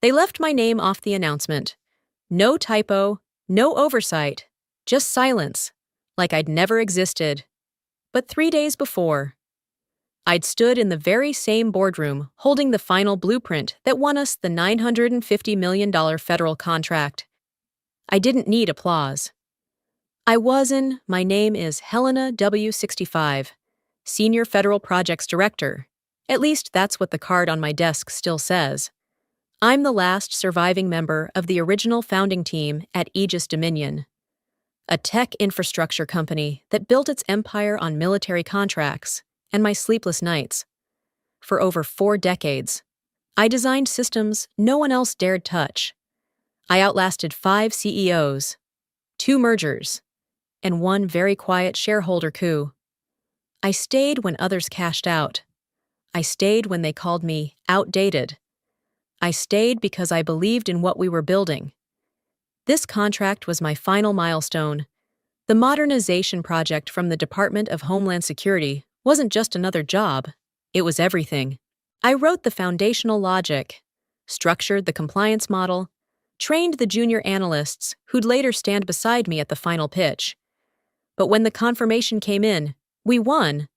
They left my name off the announcement. No typo, no oversight, just silence, like I'd never existed. But 3 days before, I'd stood in the very same boardroom holding the final blueprint that won us the $950 million federal contract. I didn't need applause. My name is Helena W65, Senior Federal Projects Director. At least that's what the card on my desk still says. I'm the last surviving member of the original founding team at Aegis Dominion, a tech infrastructure company that built its empire on military contracts and my sleepless nights. For over 4 decades, I designed systems no one else dared touch. I outlasted 5 CEOs, 2 mergers, and 1 very quiet shareholder coup. I stayed when others cashed out. I stayed when they called me outdated. I stayed because I believed in what we were building. This contract was my final milestone. The modernization project from the Department of Homeland Security wasn't just another job, it was everything. I wrote the foundational logic, structured the compliance model, trained the junior analysts who'd later stand beside me at the final pitch. But when the confirmation came in, we won,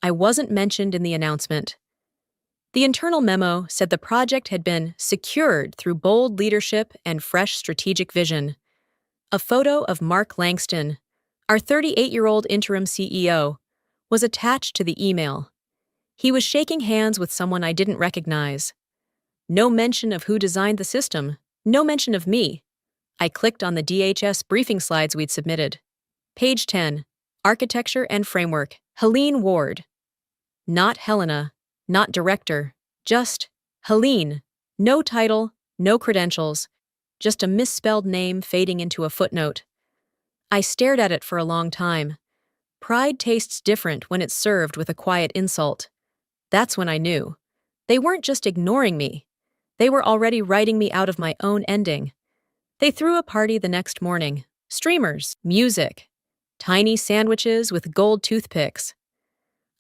I wasn't mentioned in the announcement. The internal memo said the project had been secured through bold leadership and fresh strategic vision. A photo of Mark Langston, our 38-year-old interim CEO, was attached to the email. He was shaking hands with someone I didn't recognize. No mention of who designed the system, no mention of me. I clicked on the DHS briefing slides we'd submitted. Page 10, Architecture and Framework, Helene Ward. Not Helena, not director, just Helene. No title, no credentials, just a misspelled name fading into a footnote. I stared at it for a long time. Pride tastes different when it's served with a quiet insult. That's when I knew. They weren't just ignoring me. They were already writing me out of my own ending. They threw a party the next morning. Streamers, music, tiny sandwiches with gold toothpicks.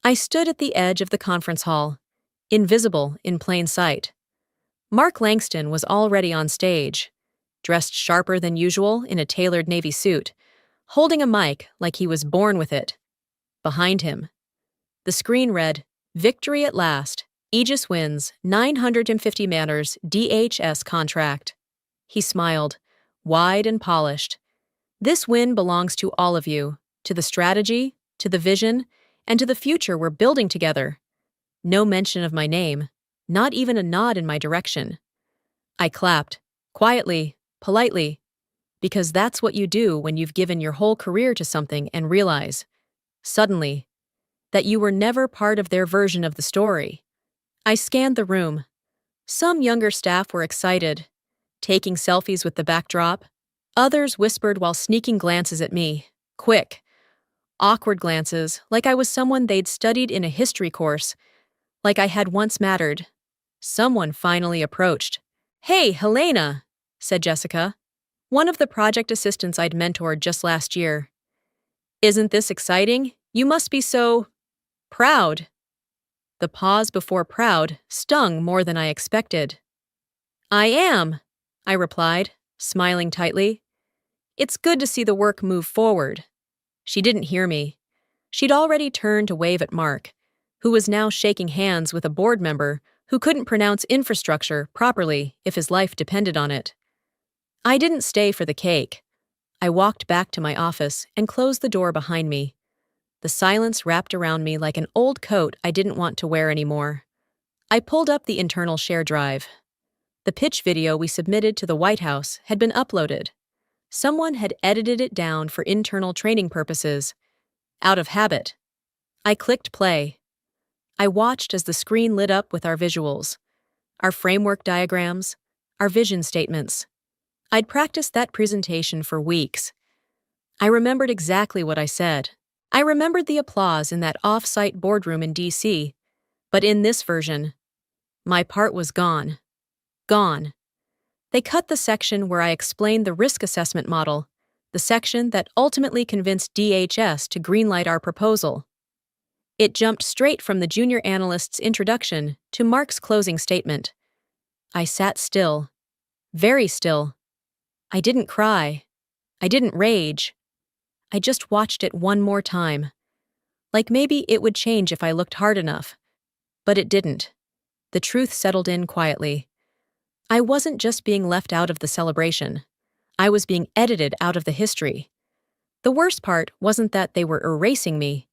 I stood at the edge of the conference hall, invisible in plain sight. Mark Langston was already on stage, dressed sharper than usual in a tailored navy suit, holding a mic like he was born with it. Behind him, the screen read, "Victory at last. Aegis wins $950 million DHS contract." He smiled, wide and polished. "This win belongs to all of you, to the strategy, to the vision, and to the future we're building together." No mention of my name, not even a nod in my direction. I clapped, quietly, politely, because that's what you do when you've given your whole career to something and realize, suddenly, that you were never part of their version of the story. I scanned the room. Some younger staff were excited, taking selfies with the backdrop. Others whispered while sneaking glances at me, quick, awkward glances, like I was someone they'd studied in a history course, like I had once mattered. Someone finally approached. "Hey, Helena," said Jessica, one of the project assistants I'd mentored just last year. "Isn't this exciting? You must be so proud." The pause before proud stung more than I expected. "I am," I replied, smiling tightly. "It's good to see the work move forward." She didn't hear me. She'd already turned to wave at Mark, who was now shaking hands with a board member who couldn't pronounce infrastructure properly if his life depended on it. I didn't stay for the cake. I walked back to my office and closed the door behind me. The silence wrapped around me like an old coat I didn't want to wear anymore. I pulled up the internal share drive. The pitch video we submitted to the White House had been uploaded. Someone had edited it down for internal training purposes. Out of habit, I clicked play. I watched as the screen lit up with our visuals, our framework diagrams, our vision statements. I'd practiced that presentation for weeks. I remembered exactly what I said. I remembered the applause in that off-site boardroom in D.C., but in this version, my part was gone. Gone. They cut the section where I explained the risk assessment model, the section that ultimately convinced DHS to greenlight our proposal. It jumped straight from the junior analyst's introduction to Mark's closing statement. I sat still, Very still. I didn't cry. I didn't rage. I just watched it one more time. Like maybe it would change if I looked hard enough. But it didn't. The truth settled in quietly. I wasn't just being left out of the celebration. I was being edited out of the history. The worst part wasn't that they were erasing me.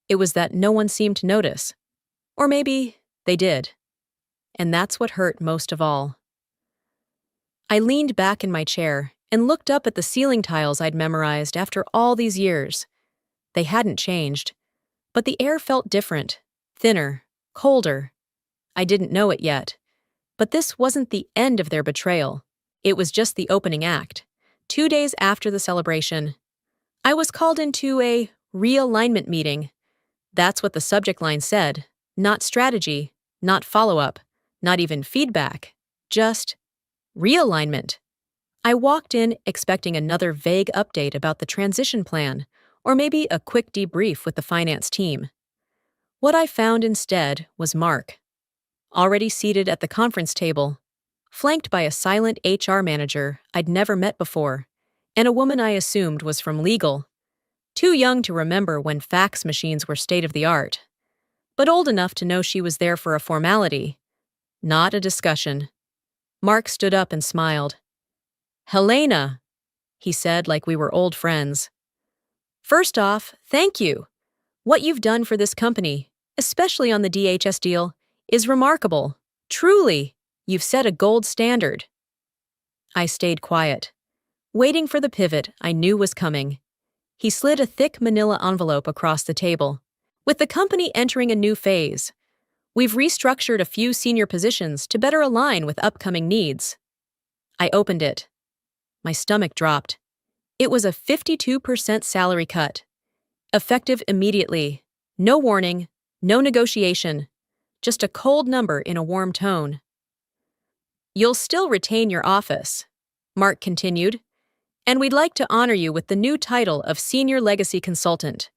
It was that no one seemed to notice. Or maybe they did. And that's what hurt most of all. I leaned back in my chair and looked up at the ceiling tiles I'd memorized after all these years. They hadn't changed, but the air felt different, thinner, colder. I didn't know it yet. But this wasn't the end of their betrayal. It was just the opening act. 2 days after the celebration, I was called into a realignment meeting. That's what the subject line said. Not strategy, not follow-up, not even feedback. Just realignment. I walked in expecting another vague update about the transition plan, or maybe a quick debrief with the finance team. What I found instead was Mark, already seated at the conference table, flanked by a silent HR manager I'd never met before, and a woman I assumed was from legal, too young to remember when fax machines were state-of-the-art, but old enough to know she was there for a formality, not a discussion. Mark stood up and smiled. "Helena," he said like we were old friends. "First off, thank you. What you've done for this company, especially on the DHS deal, is remarkable. Truly, you've set a gold standard." I stayed quiet, waiting for the pivot I knew was coming. He slid a thick manila envelope across the table. "With the company entering a new phase, we've restructured a few senior positions to better align with upcoming needs." I opened it. My stomach dropped. It was a 52% salary cut. Effective immediately. No warning, no negotiation. Just a cold number in a warm tone. "You'll still retain your office," Mark continued, "and we'd like to honor you with the new title of Senior Legacy Consultant.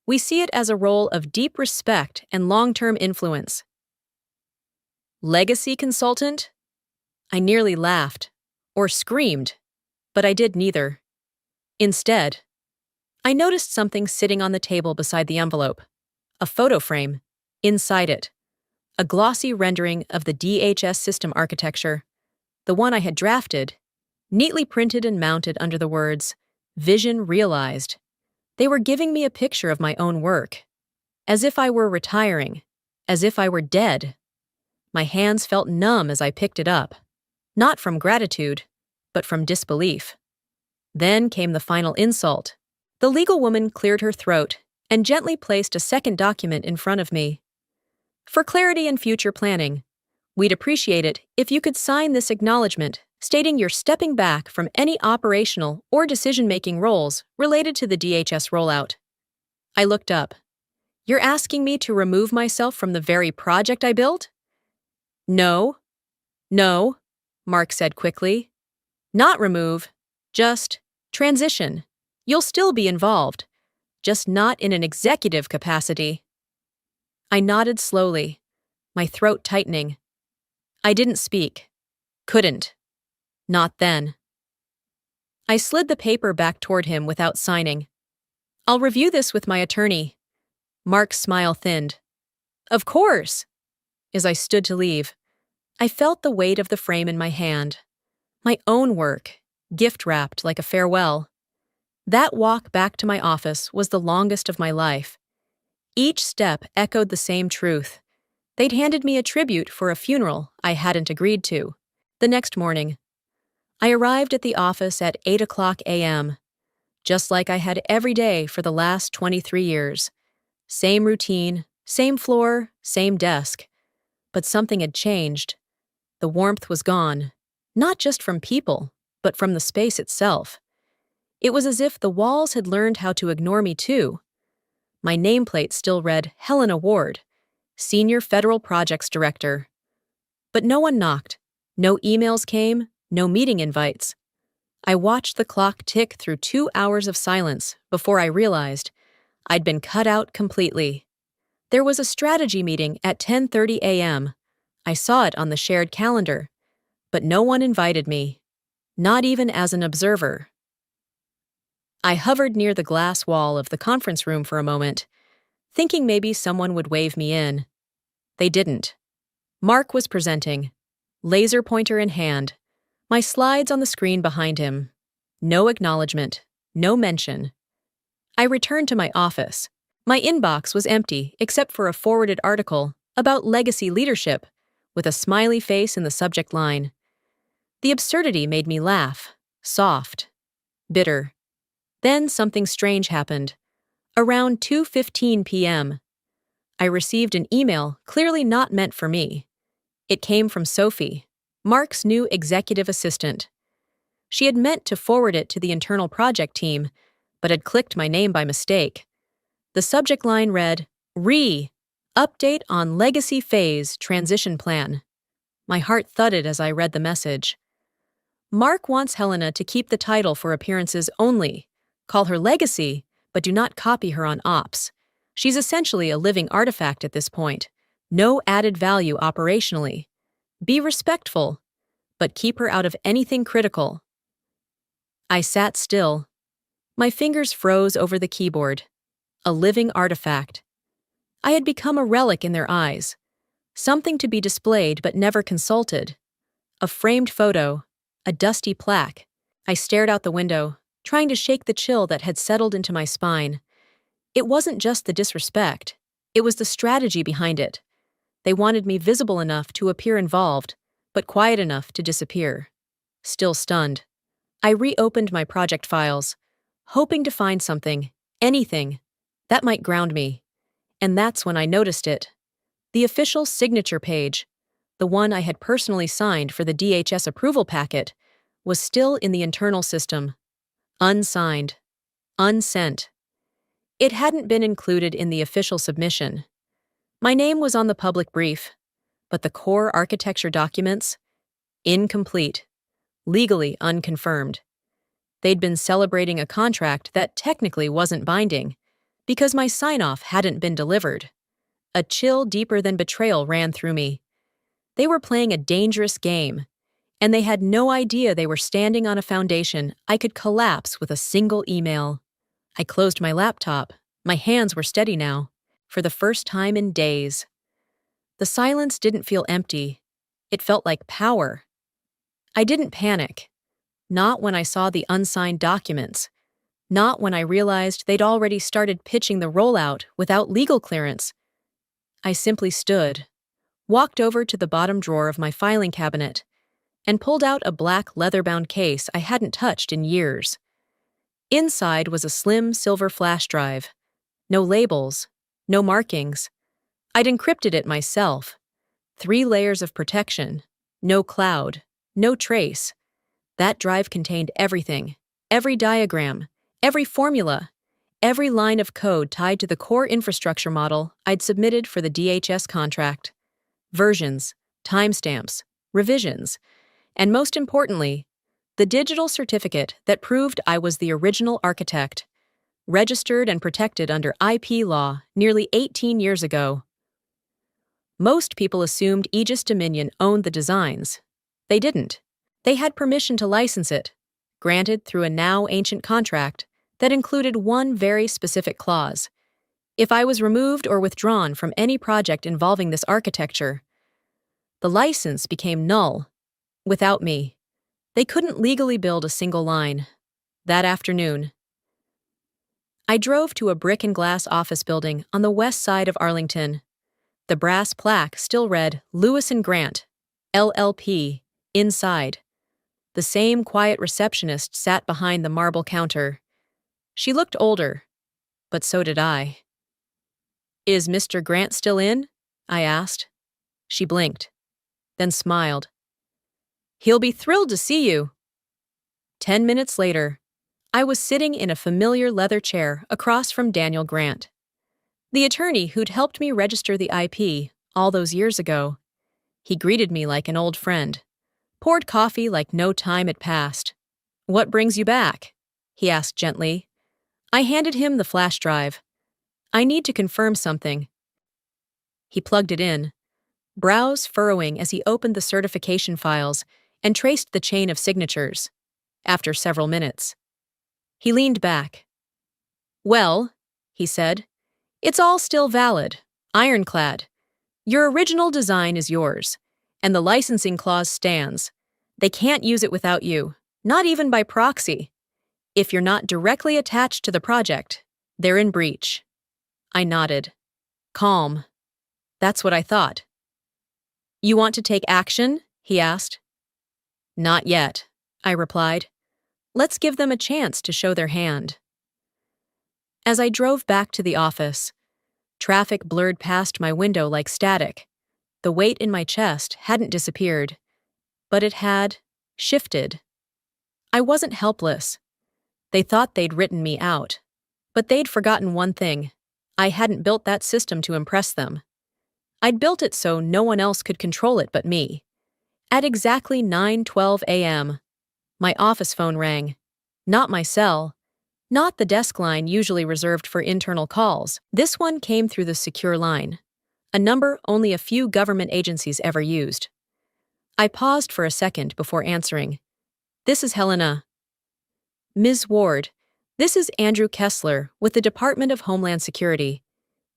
We see it as a role of deep respect and long-term influence." Legacy Consultant? I nearly laughed, or screamed, but I did neither. Instead, I noticed something sitting on the table beside the envelope. A photo frame. Inside it, a glossy rendering of the DHS system architecture, the one I had drafted, neatly printed and mounted under the words, "Vision Realized." They were giving me a picture of my own work, as if I were retiring, as if I were dead. My hands felt numb as I picked it up, not from gratitude, but from disbelief. Then came the final insult. The legal woman cleared her throat and gently placed a second document in front of me. "For clarity and future planning, we'd appreciate it if you could sign this acknowledgement stating you're stepping back from any operational or decision-making roles related to the DHS rollout." I looked up. "You're asking me to remove myself from the very project I built?" No, Mark said quickly. "Not remove, just transition. You'll still be involved, just not in an executive capacity." I nodded slowly, my throat tightening. I didn't speak. Couldn't. Not then. I slid the paper back toward him without signing. "I'll review this with my attorney." Mark's smile thinned. "Of course." As I stood to leave, I felt the weight of the frame in my hand. My own work, gift-wrapped like a farewell. That walk back to my office was the longest of my life. Each step echoed the same truth. They'd handed me a tribute for a funeral I hadn't agreed to. The next morning, I arrived at the office at 8:00 a.m., just like I had every day for the last 23 years. Same routine, same floor, same desk. But something had changed. The warmth was gone, not just from people, but from the space itself. It was as if the walls had learned how to ignore me too. My nameplate still read Helena Ward, Senior Federal Projects Director. But no one knocked. No emails came, no meeting invites. I watched the clock tick through 2 hours of silence before I realized I'd been cut out completely. There was a strategy meeting at 10:30 a.m. I saw it on the shared calendar, but no one invited me, not even as an observer. I hovered near the glass wall of the conference room for a moment, thinking maybe someone would wave me in. They didn't. Mark was presenting, laser pointer in hand, my slides on the screen behind him. No acknowledgement, no mention. I returned to my office. My inbox was empty except for a forwarded article about legacy leadership, with a smiley face in the subject line. The absurdity made me laugh, soft, bitter. Then something strange happened. Around 2:15 p.m., I received an email clearly not meant for me. It came from Sophie, Mark's new executive assistant. She had meant to forward it to the internal project team, but had clicked my name by mistake. The subject line read, Update on Legacy Phase Transition Plan. My heart thudded as I read the message. Mark wants Helena to keep the title for appearances only. Call her Legacy, but do not copy her on ops. She's essentially a living artifact at this point. No added value operationally. Be respectful, but keep her out of anything critical. I sat still. My fingers froze over the keyboard. A living artifact. I had become a relic in their eyes. Something to be displayed but never consulted. A framed photo. A dusty plaque. I stared out the window, trying to shake the chill that had settled into my spine. It wasn't just the disrespect. It was the strategy behind it. They wanted me visible enough to appear involved, but quiet enough to disappear. Still stunned, I reopened my project files, hoping to find something, anything, that might ground me. And that's when I noticed it. The official signature page, the one I had personally signed for the DHS approval packet, was still in the internal system. Unsigned. Unsent. It hadn't been included in the official submission. My name was on the public brief, but the core architecture documents? Incomplete. Legally unconfirmed. They'd been celebrating a contract that technically wasn't binding, because my sign-off hadn't been delivered. A chill deeper than betrayal ran through me. They were playing a dangerous game, and they had no idea they were standing on a foundation I could collapse with a single email. I closed my laptop. My hands were steady now, for the first time in days. The silence didn't feel empty. It felt like power. I didn't panic. Not when I saw the unsigned documents. Not when I realized they'd already started pitching the rollout without legal clearance. I simply stood, walked over to the bottom drawer of my filing cabinet, and pulled out a black leather-bound case I hadn't touched in years. Inside was a slim silver flash drive. No labels, no markings. I'd encrypted it myself. 3 layers of protection. No cloud, no trace. That drive contained everything, every diagram, every formula, every line of code tied to the core infrastructure model I'd submitted for the DHS contract. Versions, timestamps, revisions, and most importantly, the digital certificate that proved I was the original architect, registered and protected under IP law nearly 18 years ago. Most people assumed Aegis Dominion owned the designs. They didn't. They had permission to license it, granted through a now-ancient contract that included one very specific clause. If I was removed or withdrawn from any project involving this architecture, the license became null. Without me, they couldn't legally build a single line. That afternoon, I drove to a brick and glass office building on the west side of Arlington. The brass plaque still read Lewis and Grant, LLP, inside. The same quiet receptionist sat behind the marble counter. She looked older, but so did I. "Is Mr. Grant still in?" I asked. She blinked, then smiled. "He'll be thrilled to see you." 10 minutes later, I was sitting in a familiar leather chair across from Daniel Grant, the attorney who'd helped me register the IP all those years ago. He greeted me like an old friend, poured coffee like no time had passed. "What brings you back?" he asked gently. I handed him the flash drive. "I need to confirm something." He plugged it in, brows furrowing as he opened the certification files and traced the chain of signatures. After several minutes, he leaned back. "Well," he said, "it's all still valid, ironclad. Your original design is yours, and the licensing clause stands. They can't use it without you, not even by proxy. If you're not directly attached to the project, they're in breach." I nodded. Calm. That's what I thought. "You want to take action?" he asked. "Not yet," I replied. "Let's give them a chance to show their hand." As I drove back to the office, traffic blurred past my window like static. The weight in my chest hadn't disappeared, but it had shifted. I wasn't helpless. They thought they'd written me out, but they'd forgotten one thing. I hadn't built that system to impress them. I'd built it so no one else could control it but me. At exactly 9:12 a.m., my office phone rang. Not my cell, not the desk line usually reserved for internal calls. This one came through the secure line, a number only a few government agencies ever used. I paused for a second before answering. "This is Helena." "Ms. Ward, this is Andrew Kessler with the Department of Homeland Security.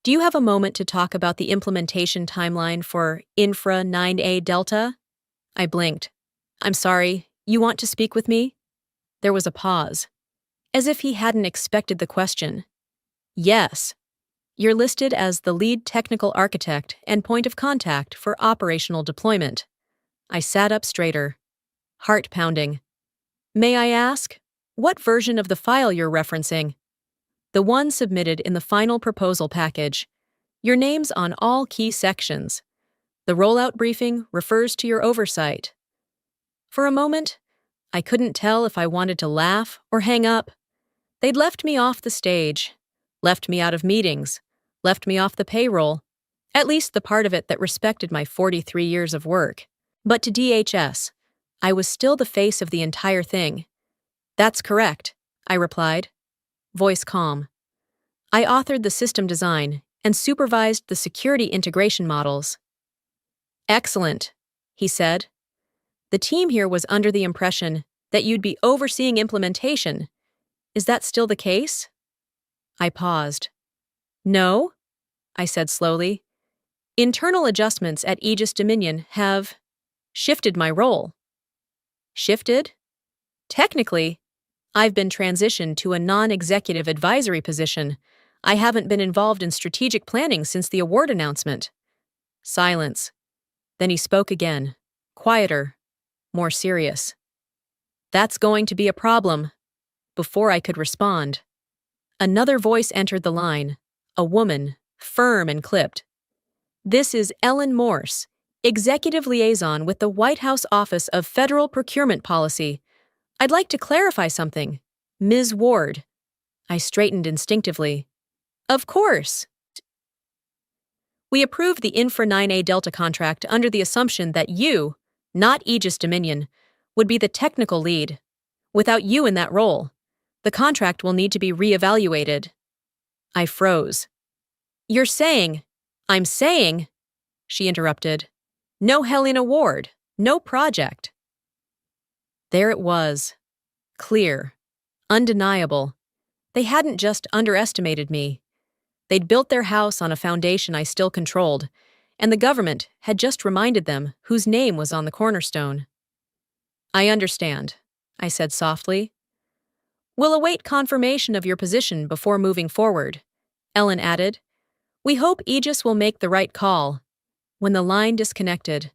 Do you have a moment to talk about the implementation timeline for Infra 9A Delta?" I blinked. "I'm sorry, you want to speak with me?" There was a pause, as if he hadn't expected the question. "Yes. You're listed as the lead technical architect and point of contact for operational deployment." I sat up straighter, heart pounding. "May I ask, what version of the file you're referencing?" "The one submitted in the final proposal package. Your name's on all key sections. The rollout briefing refers to your oversight." For a moment, I couldn't tell if I wanted to laugh or hang up. They'd left me off the stage, left me out of meetings, left me off the payroll, at least the part of it that respected my 43 years of work. But to DHS, I was still the face of the entire thing. "That's correct," I replied, voice calm. "I authored the system design and supervised the security integration models." "Excellent," he said. "The team here was under the impression that you'd be overseeing implementation. Is that still the case?" I paused. "No," I said slowly. "Internal adjustments at Aegis Dominion have shifted my role." "Shifted?" "Technically, I've been transitioned to a non-executive advisory position. I haven't been involved in strategic planning since the award announcement." Silence. Then he spoke again, quieter, more serious. "That's going to be a problem." Before I could respond, another voice entered the line, a woman, firm and clipped. "This is Ellen Morse, Executive Liaison with the White House Office of Federal Procurement Policy. I'd like to clarify something. Ms. Ward." I straightened instinctively. "Of course. We approved the Infra 9A Delta contract under the assumption that you, not Aegis Dominion, would be the technical lead. Without you in that role, the contract will need to be reevaluated." I froze. "You're saying—" "I'm saying," she interrupted, "no Helena Ward, no project." There it was. Clear. Undeniable. They hadn't just underestimated me. They'd built their house on a foundation I still controlled, and the government had just reminded them whose name was on the cornerstone. "I understand," I said softly. "We'll await confirmation of your position before moving forward," Ellen added. "We hope Aegis will make the right call." When the line disconnected,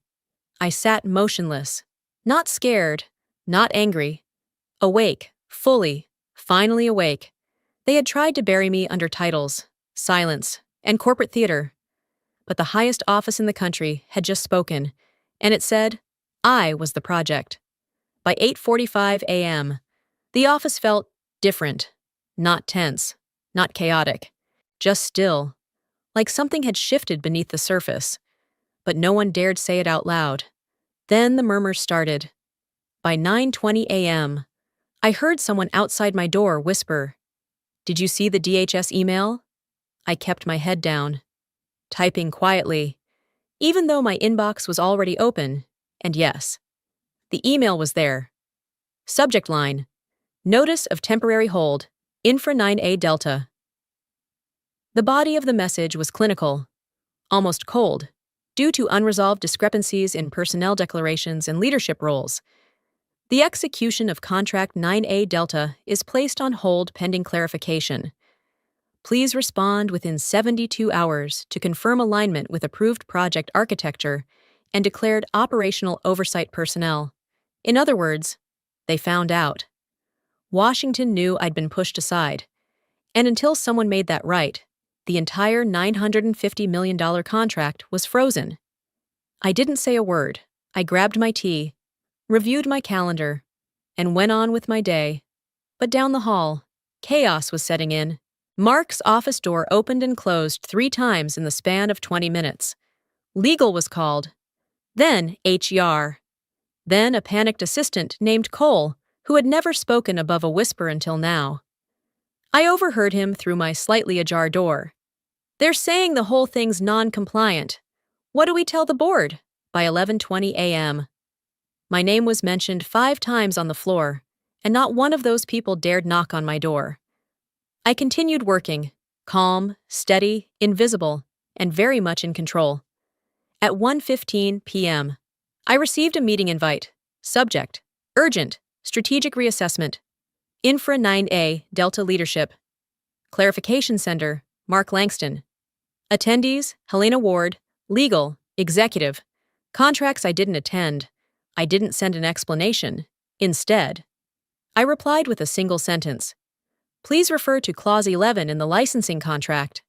I sat motionless, not scared, not angry. Awake, fully, finally awake. They had tried to bury me under titles, silence, and corporate theater. But the highest office in the country had just spoken, and it said, I was the project. By 8:45 a.m., the office felt different, not tense, not chaotic, just still, like something had shifted beneath the surface. But no one dared say it out loud. Then the murmurs started. By 9:20 a.m., I heard someone outside my door whisper, "Did you see the DHS email?" I kept my head down, typing quietly, even though my inbox was already open, and yes, The email was there. Subject line: Notice of temporary hold, Infra 9A Delta. The body of the message was clinical, almost cold, due to unresolved discrepancies in personnel declarations and leadership roles. The execution of Contract 9A Delta is placed on hold pending clarification. Please respond within 72 hours to confirm alignment with approved project architecture and declared operational oversight personnel. In other words, they found out. Washington knew I'd been pushed aside. And until someone made that right, the entire $950 million contract was frozen. I didn't say a word. I grabbed my tea, reviewed my calendar, and went on with my day. But down the hall, chaos was setting in. Mark's office door opened and closed 3 times in the span of 20 minutes. Legal was called. Then HR. Then a panicked assistant named Cole, who had never spoken above a whisper until now. I overheard him through my slightly ajar door. They're saying the whole thing's non-compliant. What do we tell the board? By 11:20 a.m. My name was mentioned 5 times on the floor, and not one of those people dared knock on my door. I continued working, calm, steady, invisible, and very much in control. At 1:15 p.m., I received a meeting invite. Subject: Urgent, Strategic Reassessment. Infra 9A, Delta Leadership. Clarification Sender, Mark Langston. Attendees, Helena Ward, Legal, Executive. Contracts I didn't attend. I didn't send an explanation. Instead, I replied with a single sentence. Please refer to Clause 11 in the licensing contract.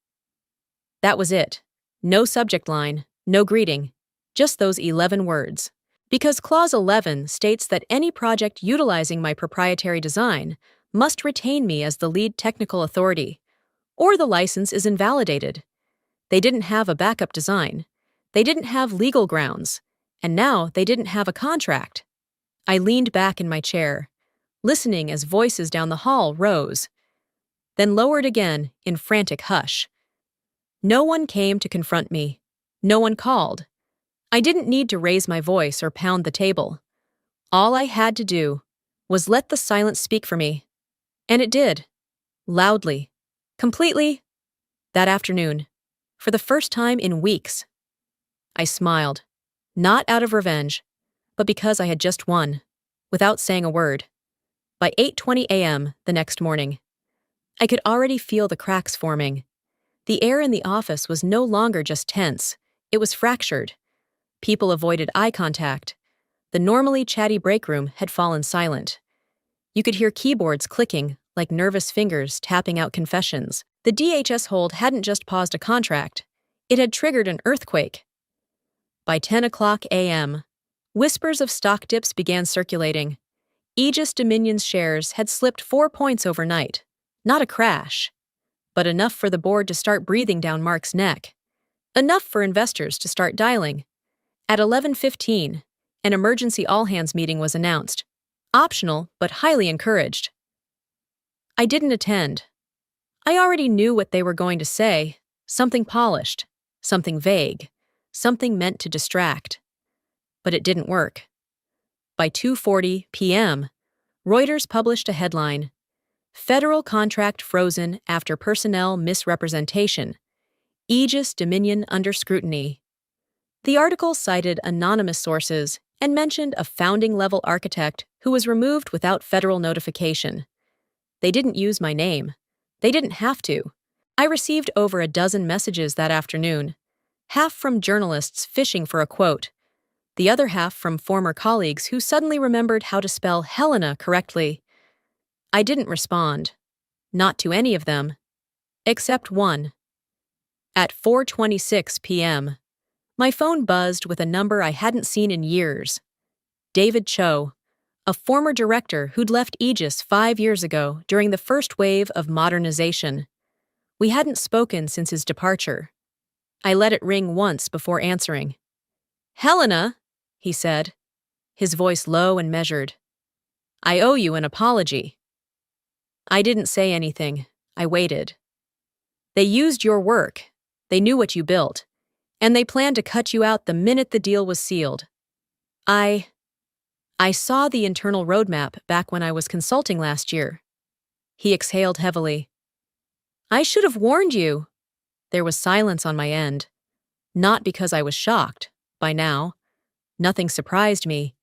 That was it. No subject line, no greeting, just those 11 words. Because Clause 11 states that any project utilizing my proprietary design must retain me as the lead technical authority, or the license is invalidated. They didn't have a backup design. They didn't have legal grounds. And now they didn't have a contract. I leaned back in my chair, listening as voices down the hall rose, then lowered again in frantic hush. No one came to confront me. No one called. I didn't need to raise my voice or pound the table. All I had to do was let the silence speak for me. And it did. Loudly. Completely. That afternoon. For the first time in weeks. I smiled. Not out of revenge, but because I had just won, without saying a word. By 8:20 a.m. the next morning, I could already feel the cracks forming. The air in the office was no longer just tense, it was fractured. People avoided eye contact. The normally chatty break room had fallen silent. You could hear keyboards clicking like nervous fingers tapping out confessions. The DHS hold hadn't just paused a contract, it had triggered an earthquake. By 10 o'clock a.m., whispers of stock dips began circulating. Aegis Dominion's shares had slipped 4 points overnight. Not a crash, but enough for the board to start breathing down Mark's neck. Enough for investors to start dialing. At 11:15, an emergency all-hands meeting was announced. Optional, but highly encouraged. I didn't attend. I already knew what they were going to say. Something polished, something vague, something meant to distract. But it didn't work. By 2:40 p.m., Reuters published a headline, Federal Contract Frozen After Personnel Misrepresentation. Aegis Dominion Under Scrutiny. The article cited anonymous sources and mentioned a founding-level architect who was removed without federal notification. They didn't use my name. They didn't have to. I received over a dozen messages that afternoon, half from journalists fishing for a quote, the other half from former colleagues who suddenly remembered how to spell Helena correctly. I didn't respond. Not to any of them. Except one. At 4:26 p.m., my phone buzzed with a number I hadn't seen in years. David Cho, a former director who'd left Aegis 5 years ago during the first wave of modernization. We hadn't spoken since his departure. I let it ring once before answering. Helena, he said, his voice low and measured. I owe you an apology. I didn't say anything. I waited. They used your work. They knew what you built. And they planned to cut you out the minute the deal was sealed. I I saw the internal roadmap back when I was consulting last year. He exhaled heavily. I should have warned you. There was silence on my end. Not because I was shocked, by now. Nothing surprised me,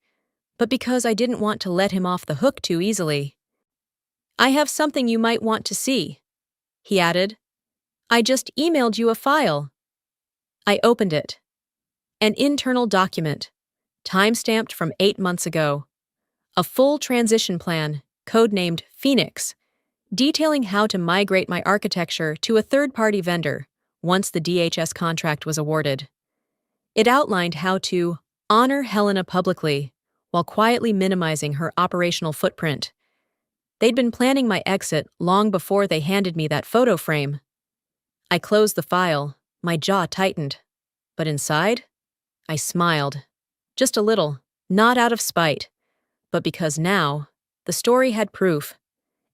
but because I didn't want to let him off the hook too easily. I have something you might want to see, he added. I just emailed you a file. I opened it. An internal document, time-stamped from 8 months ago. A full transition plan, codenamed Phoenix, detailing how to migrate my architecture to a third-party vendor once the DHS contract was awarded. It outlined how to honor Helena publicly while quietly minimizing her operational footprint. They'd been planning my exit long before they handed me that photo frame. I closed the file, my jaw tightened. But inside, I smiled. Just a little, not out of spite, but because now, the story had proof,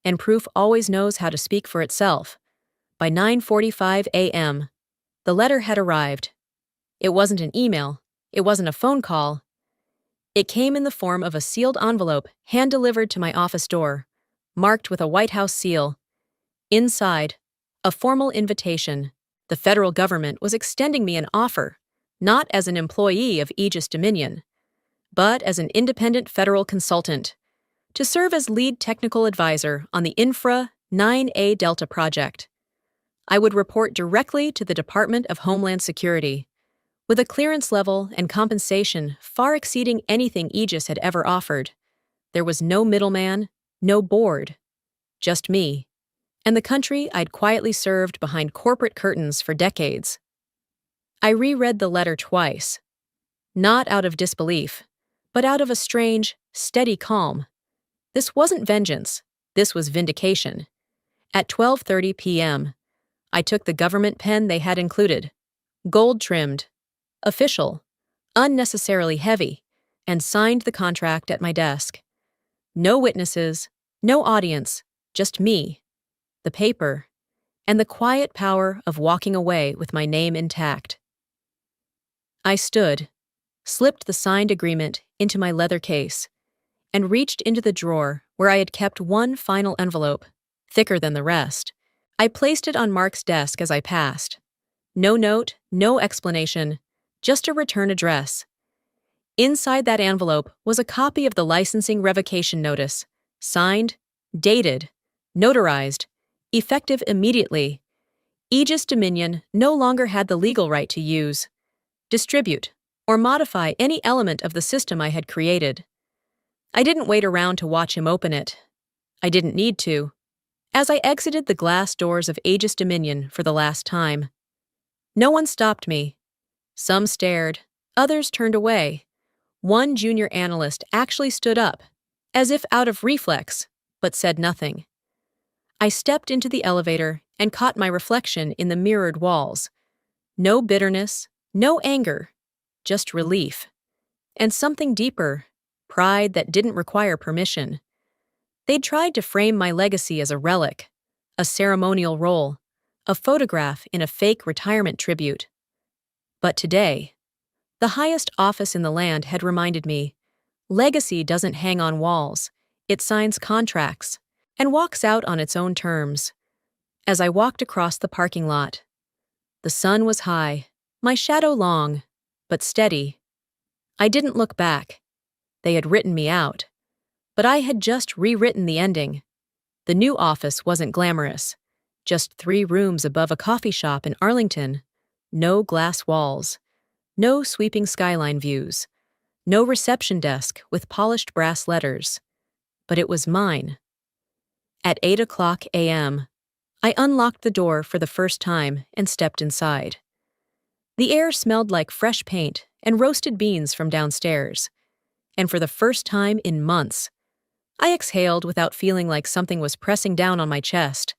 and proof always knows how to speak for itself. By 9:45 a.m., the letter had arrived. It wasn't an email. It wasn't a phone call. It came in the form of a sealed envelope hand-delivered to my office door, marked with a White House seal. Inside, a formal invitation. The federal government was extending me an offer, not as an employee of Aegis Dominion, but as an independent federal consultant, to serve as lead technical advisor on the Infra 9A Delta project. I would report directly to the Department of Homeland Security, with a clearance level and compensation far exceeding anything Aegis had ever offered. There was no middleman, no board, just me, and the country I'd quietly served behind corporate curtains for decades. I reread the letter twice, not out of disbelief, but out of a strange, steady calm. This wasn't vengeance, this was vindication. At 12:30 p.m., I took the government pen they had included, gold-trimmed, official, unnecessarily heavy, and signed the contract at my desk. No witnesses, no audience, just me, the paper, and the quiet power of walking away with my name intact. I stood, slipped the signed agreement into my leather case, and reached into the drawer where I had kept one final envelope, thicker than the rest. I placed it on Mark's desk as I passed. No note, no explanation, just a return address. Inside that envelope was a copy of the licensing revocation notice, signed, dated, notarized, effective immediately. Aegis Dominion no longer had the legal right to use, distribute, or modify any element of the system I had created. I didn't wait around to watch him open it. I didn't need to. As I exited the glass doors of Aegis Dominion for the last time, no one stopped me. Some stared, others turned away. One junior analyst actually stood up, as if out of reflex, but said nothing. I stepped into the elevator and caught my reflection in the mirrored walls. No bitterness, no anger, just relief. And something deeper, pride that didn't require permission. They'd tried to frame my legacy as a relic, a ceremonial role, a photograph in a fake retirement tribute. But today, the highest office in the land had reminded me, legacy doesn't hang on walls, it signs contracts, and walks out on its own terms. As I walked across the parking lot, the sun was high, my shadow long, but steady. I didn't look back. They had written me out. But I had just rewritten the ending. The new office wasn't glamorous. Just 3 rooms above a coffee shop in Arlington. No glass walls. No sweeping skyline views. No reception desk with polished brass letters. But it was mine. At 8:00 a.m., I unlocked the door for the first time and stepped inside. The air smelled like fresh paint and roasted beans from downstairs. And for the first time in months, I exhaled without feeling like something was pressing down on my chest.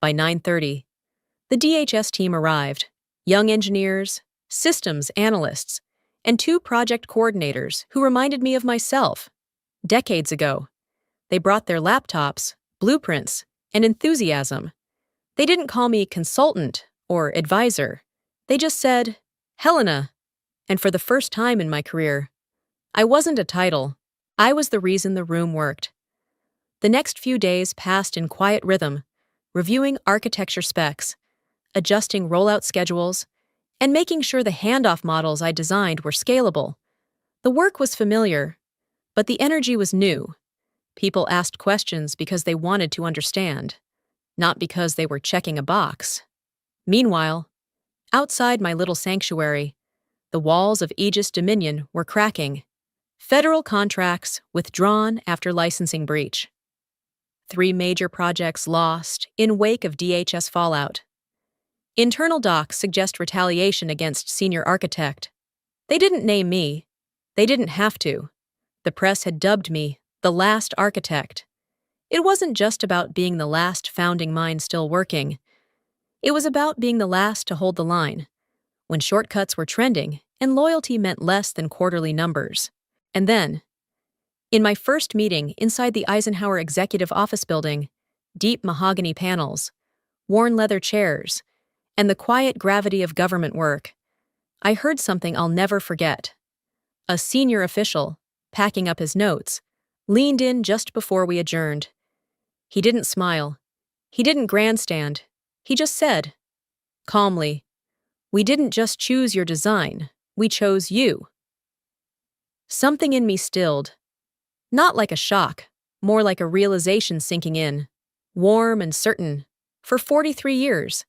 By 9:30, the DHS team arrived, young engineers, systems analysts, and 2 project coordinators who reminded me of myself, decades ago. They brought their laptops, blueprints, and enthusiasm. They didn't call me consultant or advisor. They just said, Helena. And for the first time in my career, I wasn't a title. I was the reason the room worked. The next few days passed in quiet rhythm, reviewing architecture specs, adjusting rollout schedules, and making sure the handoff models I designed were scalable. The work was familiar, but the energy was new. People asked questions because they wanted to understand, not because they were checking a box. Meanwhile, outside my little sanctuary, the walls of Aegis Dominion were cracking. Federal contracts withdrawn after licensing breach. 3 major projects lost in wake of DHS fallout. Internal docs suggest retaliation against senior architect. They didn't name me. They didn't have to. The press had dubbed me the last architect. It wasn't just about being the last founding mind still working. It was about being the last to hold the line, when shortcuts were trending and loyalty meant less than quarterly numbers. And then, in my first meeting inside the Eisenhower Executive Office Building, deep mahogany panels, worn leather chairs, and the quiet gravity of government work, I heard something I'll never forget. A senior official, packing up his notes, leaned in just before we adjourned. He didn't smile. He didn't grandstand. He just said, calmly, "We didn't just choose your design, we chose you." Something in me stilled. Not like a shock, more like a realization sinking in, warm and certain. For 43 years,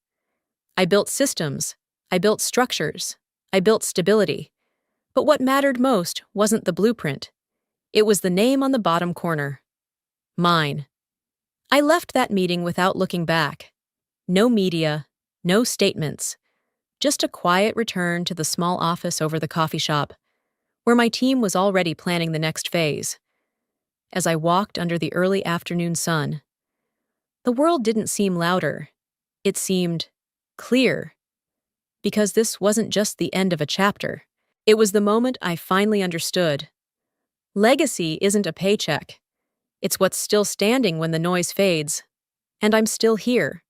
I built systems, I built structures, I built stability. But what mattered most wasn't the blueprint. It was the name on the bottom corner. Mine. I left that meeting without looking back. No media, no statements, just a quiet return to the small office over the coffee shop, where my team was already planning the next phase. As I walked under the early afternoon sun, the world didn't seem louder. It seemed clear. Because this wasn't just the end of a chapter. It was the moment I finally understood. Legacy isn't a paycheck. It's what's still standing when the noise fades. And I'm still here.